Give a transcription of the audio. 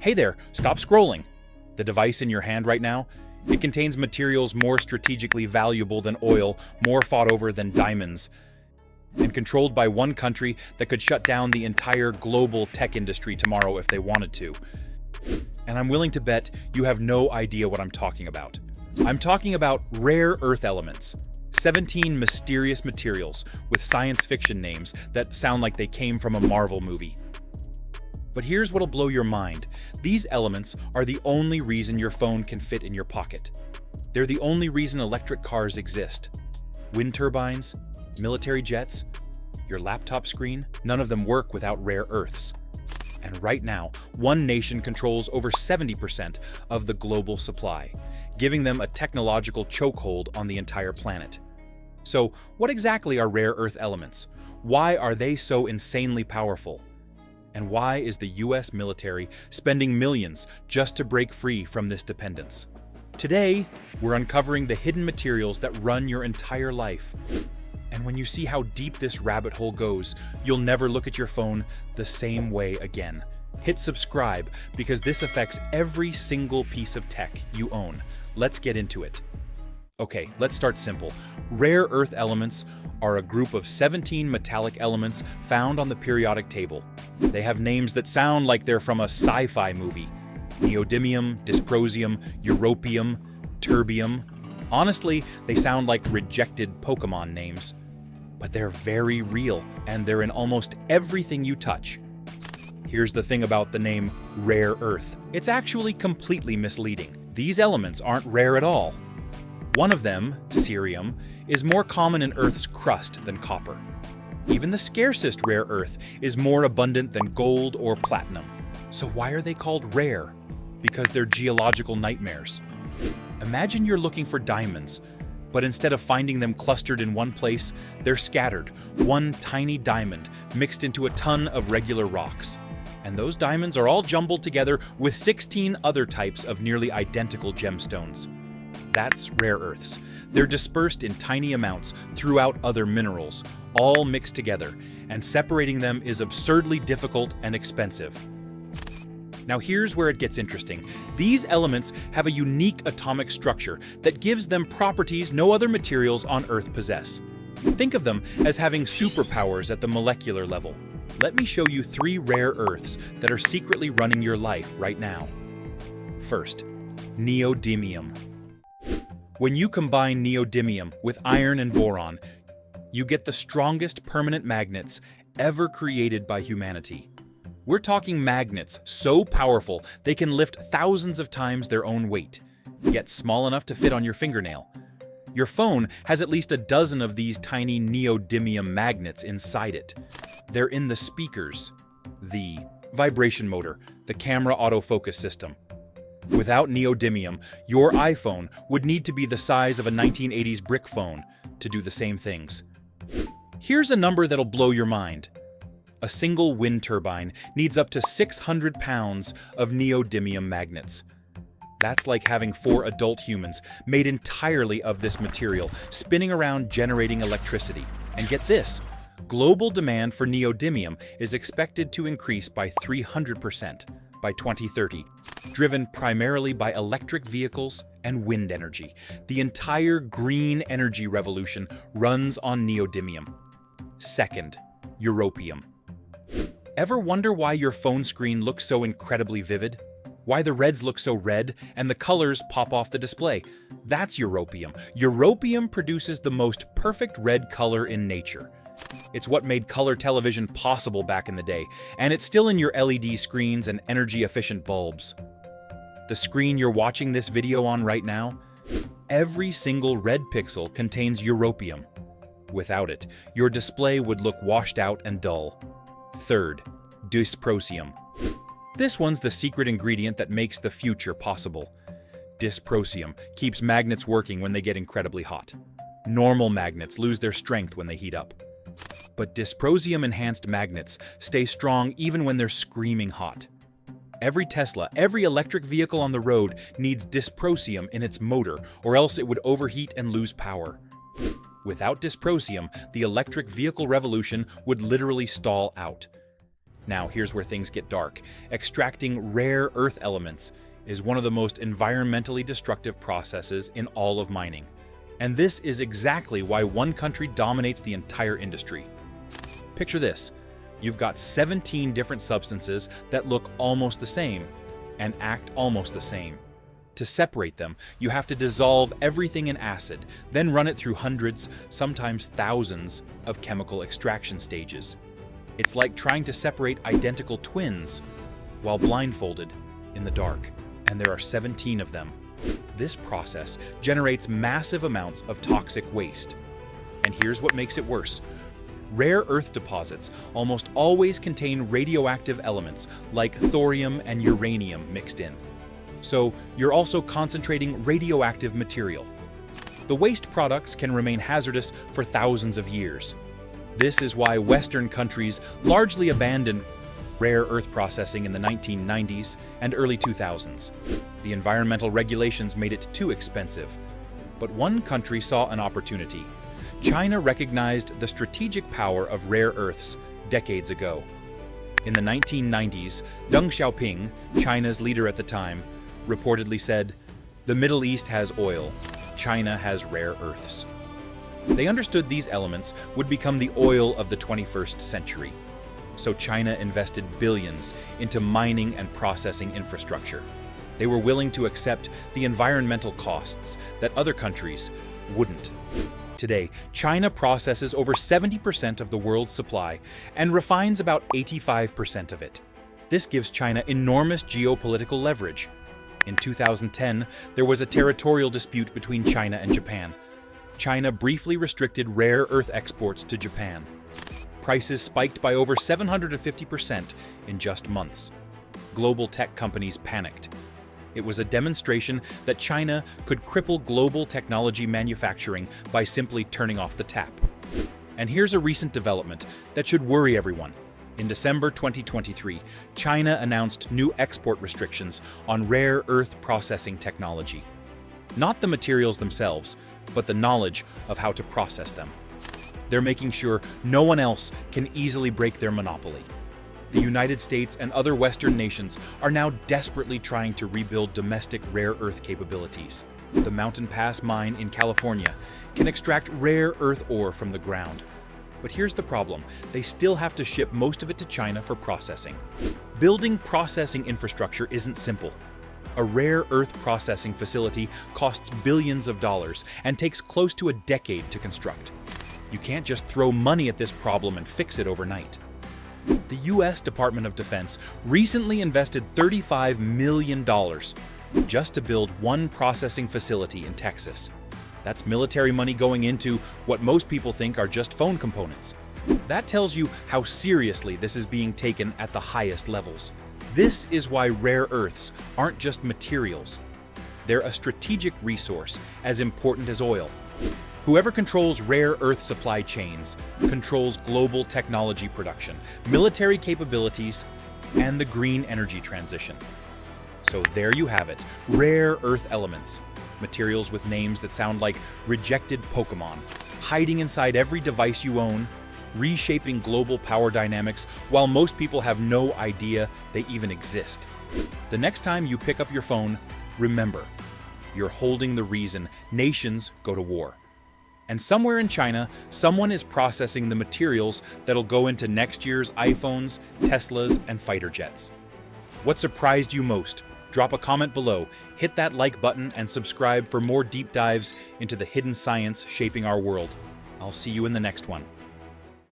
Hey there, stop scrolling. The device in your hand right now, it contains materials more strategically valuable than oil, more fought over than diamonds, and controlled by one country that could shut down the entire global tech industry tomorrow if they wanted to. And I'm willing to bet you have no idea what I'm talking about. I'm talking about rare earth elements. 17 mysterious materials with science fiction names that sound like they came from a Marvel movie. But here's what'll blow your mind. These elements are the only reason your phone can fit in your pocket. They're the only reason electric cars exist. Wind turbines, military jets, your laptop screen, none of them work without rare earths. And right now, one nation controls over 70% of the global supply, giving them a technological chokehold on the entire planet. So, what exactly are rare earth elements? Why are they so insanely powerful? And why is the US military spending millions just to break free from this dependence? Today, we're uncovering the hidden materials that run your entire life. And when you see how deep this rabbit hole goes, you'll never look at your phone the same way again. Hit subscribe because this affects every single piece of tech you own. Let's get into it. Okay, let's start simple. Rare earth elements are a group of 17 metallic elements found on the periodic table. They have names that sound like they're from a sci-fi movie. Neodymium, Dysprosium, Europium, Terbium. Honestly, they sound like rejected Pokemon names. But they're very real, and they're in almost everything you touch. Here's the thing about the name rare earth. It's actually completely misleading. These elements aren't rare at all. One of them, cerium, is more common in Earth's crust than copper. Even the scarcest rare earth is more abundant than gold or platinum. So why are they called rare? Because they're geological nightmares. Imagine you're looking for diamonds, but instead of finding them clustered in one place, they're scattered, one tiny diamond mixed into a ton of regular rocks. And those diamonds are all jumbled together with 16 other types of nearly identical gemstones. That's rare earths. They're dispersed in tiny amounts throughout other minerals, all mixed together, and separating them is absurdly difficult and expensive. Now here's where it gets interesting. These elements have a unique atomic structure that gives them properties no other materials on Earth possess. Think of them as having superpowers at the molecular level. Let me show you 3 rare earths that are secretly running your life right now. First, neodymium. When you combine neodymium with iron and boron, you get the strongest permanent magnets ever created by humanity. We're talking magnets so powerful they can lift thousands of times their own weight, yet small enough to fit on your fingernail. Your phone has at least a dozen of these tiny neodymium magnets inside it. They're in the speakers, the vibration motor, the camera autofocus system. Without neodymium, your iPhone would need to be the size of a 1980s brick phone to do the same things. Here's a number that'll blow your mind. A single wind turbine needs up to 600 pounds of neodymium magnets. That's like having 4 adult humans made entirely of this material, spinning around generating electricity. And get this, global demand for neodymium is expected to increase by 300% by 2030, driven primarily by electric vehicles and wind energy. The entire green energy revolution runs on neodymium. Second, europium. Ever wonder why your phone screen looks so incredibly vivid? Why the reds look so red and the colors pop off the display? That's europium. Europium produces the most perfect red color in nature. It's what made color television possible back in the day, and it's still in your LED screens and energy-efficient bulbs. The screen you're watching this video on right now, every single red pixel contains europium. Without it, your display would look washed out and dull. Third, dysprosium. This one's the secret ingredient that makes the future possible. Dysprosium keeps magnets working when they get incredibly hot. Normal magnets lose their strength when they heat up. But dysprosium-enhanced magnets stay strong even when they're screaming hot. Every Tesla, every electric vehicle on the road needs dysprosium in its motor, or else it would overheat and lose power. Without dysprosium, the electric vehicle revolution would literally stall out. Now, here's where things get dark. Extracting rare earth elements is one of the most environmentally destructive processes in all of mining. And this is exactly why one country dominates the entire industry. Picture this. You've got 17 different substances that look almost the same and act almost the same. To separate them, you have to dissolve everything in acid, then run it through hundreds, sometimes thousands, of chemical extraction stages. It's like trying to separate identical twins while blindfolded in the dark, and there are 17 of them. This process generates massive amounts of toxic waste. And here's what makes it worse. Rare earth deposits almost always contain radioactive elements like thorium and uranium mixed in. So you're also concentrating radioactive material. The waste products can remain hazardous for thousands of years. This is why Western countries largely abandoned rare earth processing in the 1990s and early 2000s. The environmental regulations made it too expensive. But one country saw an opportunity. China recognized the strategic power of rare earths decades ago. In the 1990s, Deng Xiaoping, China's leader at the time, reportedly said, "The Middle East has oil, China has rare earths." They understood these elements would become the oil of the 21st century. So China invested billions into mining and processing infrastructure. They were willing to accept the environmental costs that other countries wouldn't. Today, China processes over 70% of the world's supply and refines about 85% of it. This gives China enormous geopolitical leverage. In 2010, there was a territorial dispute between China and Japan. China briefly restricted rare earth exports to Japan. Prices spiked by over 750% in just months. Global tech companies panicked. It was a demonstration that China could cripple global technology manufacturing by simply turning off the tap. And here's a recent development that should worry everyone. In December 2023, China announced new export restrictions on rare earth processing technology. Not the materials themselves, but the knowledge of how to process them. They're making sure no one else can easily break their monopoly. The United States and other Western nations are now desperately trying to rebuild domestic rare earth capabilities. The Mountain Pass mine in California can extract rare earth ore from the ground. But here's the problem. They still have to ship most of it to China for processing. Building processing infrastructure isn't simple. A rare earth processing facility costs billions of dollars and takes close to a decade to construct. You can't just throw money at this problem and fix it overnight. The U.S. Department of Defense recently invested $35 million just to build one processing facility in Texas. That's military money going into what most people think are just phone components. That tells you how seriously this is being taken at the highest levels. This is why rare earths aren't just materials. They're a strategic resource as important as oil. Whoever controls rare earth supply chains controls global technology production, military capabilities, and the green energy transition. So there you have it, rare earth elements. Materials with names that sound like rejected Pokemon, hiding inside every device you own, reshaping global power dynamics while most people have no idea they even exist. The next time you pick up your phone, remember, you're holding the reason nations go to war. And somewhere in China, someone is processing the materials that'll go into next year's iPhones, Teslas, and fighter jets. What surprised you most? Drop a comment below, hit that like button, and subscribe for more deep dives into the hidden science shaping our world. I'll see you in the next one.